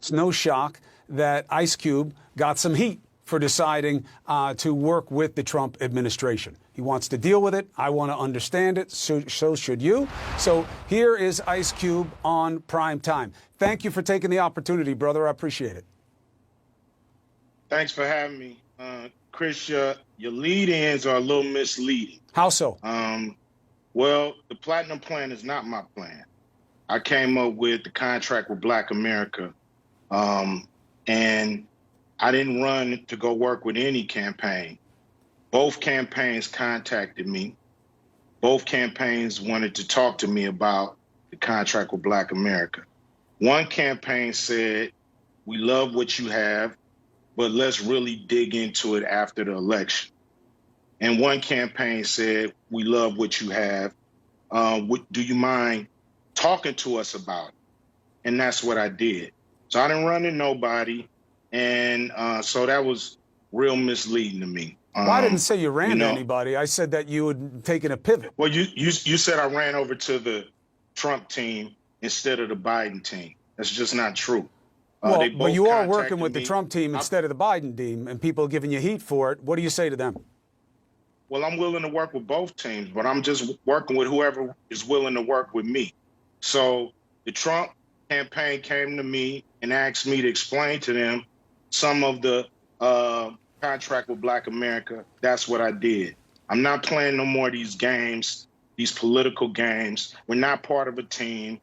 It's no shock that Ice Cube got some heat for deciding to work with the Trump administration. He wants to deal with it. I want to understand it. So should you. So here is Ice Cube on Prime Time. Thank you for taking the opportunity, brother. I appreciate it. Thanks for having me. Chris, your lead-ins are a little misleading. How so? Well, the Platinum Plan is not my plan. I came up with the Contract with Black America, and I didn't run to go work with any campaign. Both campaigns contacted me. Both campaigns wanted to talk to me about the Contract with Black America. One campaign said, we love what you have, but let's really dig into it after the election. And one campaign said, we love what you have. Do you mind talking to us about it? And that's what I did. So I didn't run to nobody. And so that was real misleading to me. Well, I didn't say you ran to anybody. I said that you had taken a pivot. Well, you said I ran over to the Trump team instead of the Biden team. That's just not true. Well, but you are working with the Trump team instead of the Biden team, and people are giving you heat for it. What do you say to them? Well, I'm willing to work with both teams, but I'm just working with whoever is willing to work with me. So the Trump campaign came to me and asked me to explain to them some of the Contract with Black America. That's what I did. I'm not playing no more of these games, these political games. We're not part of a team.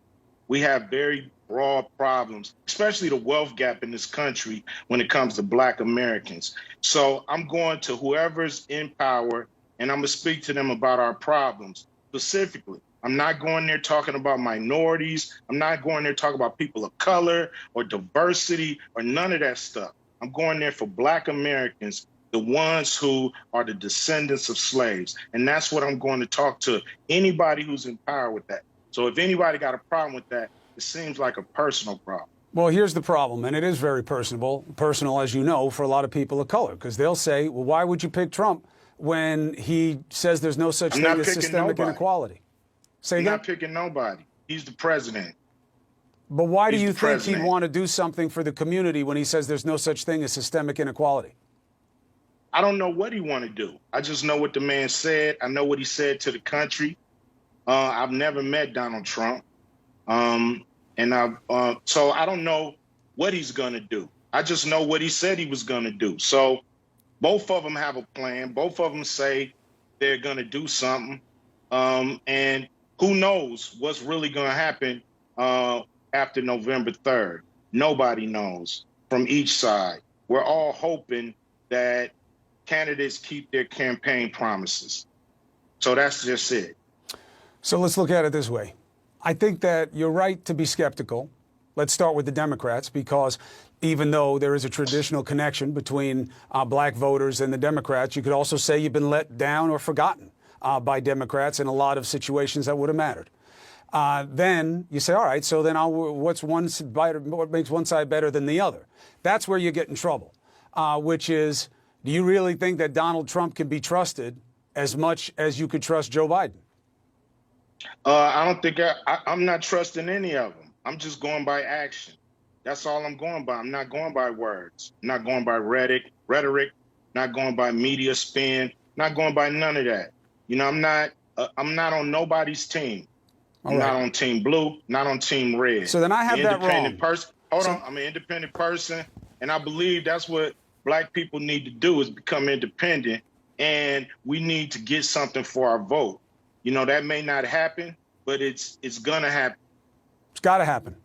We have very broad problems, especially the wealth gap in this country when it comes to Black Americans. So I'm going to whoever's in power, and I'm going to speak to them about our problems specifically. I'm not going there talking about minorities. I'm not going there talking about people of color or diversity or none of that stuff. I'm going there for Black Americans, the ones who are the descendants of slaves. And that's what I'm going to talk to anybody who's in power with that. So if anybody got a problem with that, it seems like a personal problem. Well, here's the problem, and it is very personal, as you know, for a lot of people of color, because they'll say, well, why would you pick Trump when he says there's no such thing as systemic inequality? Say again? I'm not picking nobody. He's the president. But why do you think he'd want to do something for the community when he says there's no such thing as systemic inequality? I don't know what he want to do. I just know what the man said. I know what he said to the country. I've never met Donald Trump. So I don't know what he's going to do. I just know what he said he was going to do. So both of them have a plan. Both of them say they're going to do something. And who knows what's really going to happen after November 3rd. Nobody knows from each side. We're all hoping that candidates keep their campaign promises. So that's just it. So let's look at it this way. I think that you're right to be skeptical. Let's start with the Democrats, because even though there is a traditional connection between Black voters and the Democrats, you could also say you've been let down or forgotten by Democrats in a lot of situations that would have mattered. Then you say, all right, so then what makes one side better than the other? That's where you get in trouble, which is, do you really think that Donald Trump can be trusted as much as you could trust Joe Biden? I don't think I'm not trusting any of them. I'm just going by action. That's all I'm going by. I'm not going by words. I'm not going by rhetoric, not going by media spin, not going by none of that. You know, I'm not on nobody's team. I'm not on Team Blue, not on Team Red. So then I have that wrong. Hold on. I'm an independent person, and I believe that's what Black people need to do, is become independent, and we need to get something for our vote. You know, that may not happen, but it's going to happen. It's got to happen.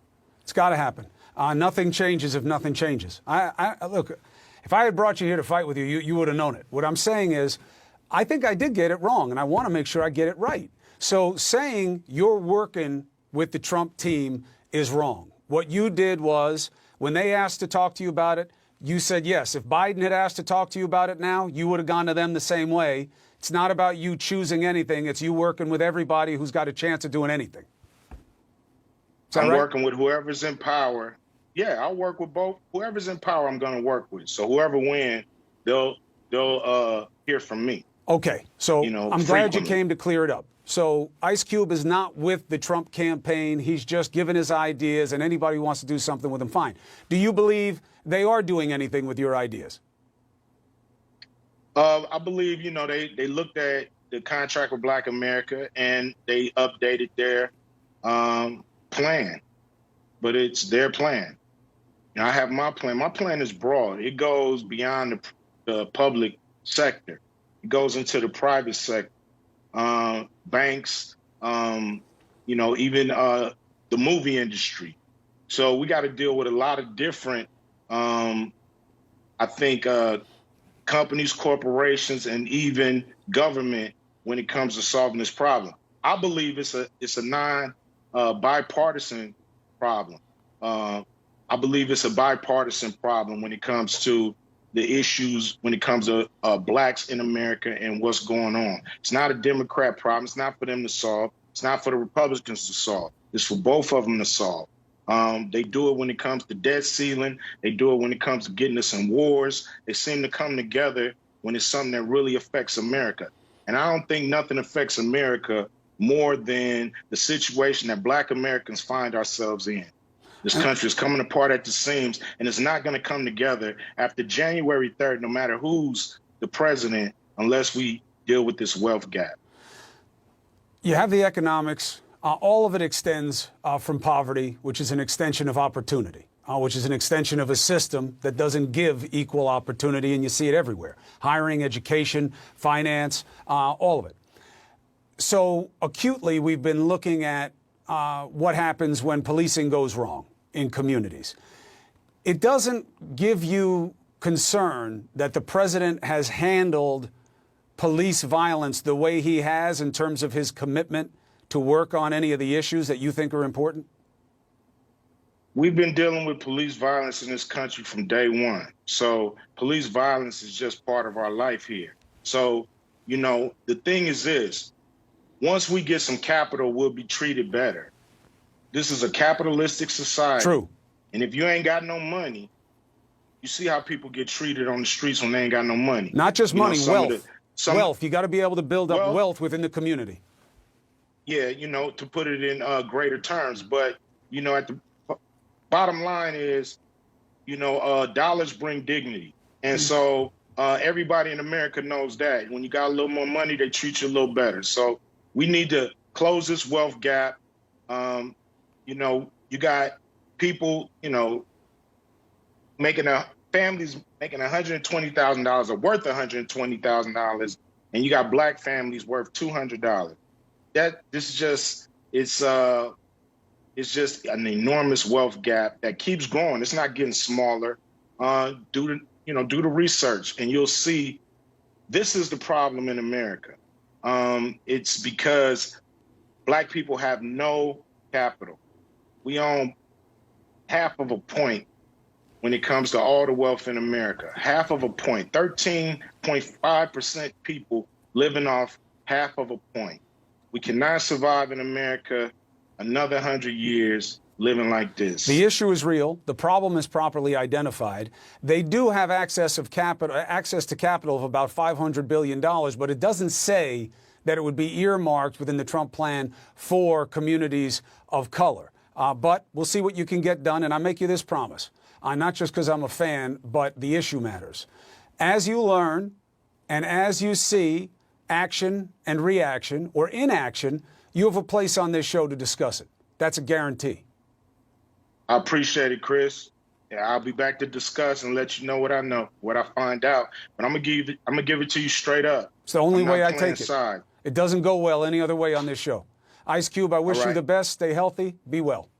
It's got to happen. Nothing changes if nothing changes. Look, if I had brought you here to fight with you, you would have known it. What I'm saying is, I think I did get it wrong, and I want to make sure I get it right. So saying you're working with the Trump team is wrong. What you did was, when they asked to talk to you about it, you said yes. If Biden had asked to talk to you about it now, you would have gone to them the same way. It's not about you choosing anything. It's you working with everybody who's got a chance of doing anything. I'm working with whoever's in power. Yeah, I'll work with both. Whoever's in power, I'm going to work with. So whoever wins, they'll hear from me. Okay, so I'm glad you came to clear it up. So Ice Cube is not with the Trump campaign. He's just given his ideas, and anybody who wants to do something with them, fine. Do you believe they are doing anything with your ideas? I believe, they looked at the contract with Black America and they updated their plan, but it's their plan. I have my plan. My plan is broad. It goes beyond the public sector. It goes into the private sector, banks, even the movie industry. So we got to deal with a lot of different, companies, corporations, and even government when it comes to solving this problem. I believe it's a bipartisan problem. I believe it's a bipartisan problem when it comes to the issues, when it comes to blacks in America and what's going on. It's not a Democrat problem. It's not for them to solve. It's not for the Republicans to solve. It's for both of them to solve. They do it when it comes to debt ceiling. They do it when it comes to getting us in wars. They seem to come together when it's something that really affects America. And I don't think nothing affects America more than the situation that Black Americans find ourselves in. This country is coming apart at the seams, and it's not going to come together after January 3rd, no matter who's the president, unless we deal with this wealth gap. You have the economics. All of it extends from poverty, which is an extension of opportunity, which is an extension of a system that doesn't give equal opportunity, and you see it everywhere. Hiring, education, finance, all of it. So acutely, we've been looking at what happens when policing goes wrong in communities. It doesn't give you concern that the president has handled police violence the way he has in terms of his commitment to work on any of the issues that you think are important? We've been dealing with police violence in this country from day one. So police violence is just part of our life here. So, the thing is this, once we get some capital, we'll be treated better. This is a capitalistic society. True. And if you ain't got no money, you see how people get treated on the streets when they ain't got no money. Not just money, wealth. Wealth. You got to be able to build up wealth within the community. Yeah, to put it in greater terms. But, at the bottom line is, dollars bring dignity. And so everybody in America knows that. When you got a little more money, they treat you a little better. So we need to close this wealth gap. You got people, families making $120,000 or worth $120,000, and you got Black families worth $200. It's just an enormous wealth gap that keeps growing. It's not getting smaller. Do the research, and you'll see this is the problem in America. It's because Black people have no capital. We own half of a point when it comes to all the wealth in America. Half of a point. 13.5% people living off half of a point. We cannot survive in America another 100 years living like this. The issue is real. The problem is properly identified. They do have access to capital of about $500 billion, but it doesn't say that it would be earmarked within the Trump plan for communities of color. But we'll see what you can get done. And I make you this promise, not just because I'm a fan, but the issue matters. As you learn and as you see action and reaction or inaction, you have a place on this show to discuss it. That's a guarantee. I appreciate it, Chris. Yeah, I'll be back to discuss and let you know what I know, what I find out. But I'm gonna give it to you straight up. It's the only way I take it. It doesn't go well any other way on this show. Ice Cube, I wish you the best. Stay healthy. Be well.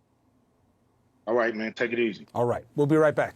All right, man. Take it easy. All right. We'll be right back.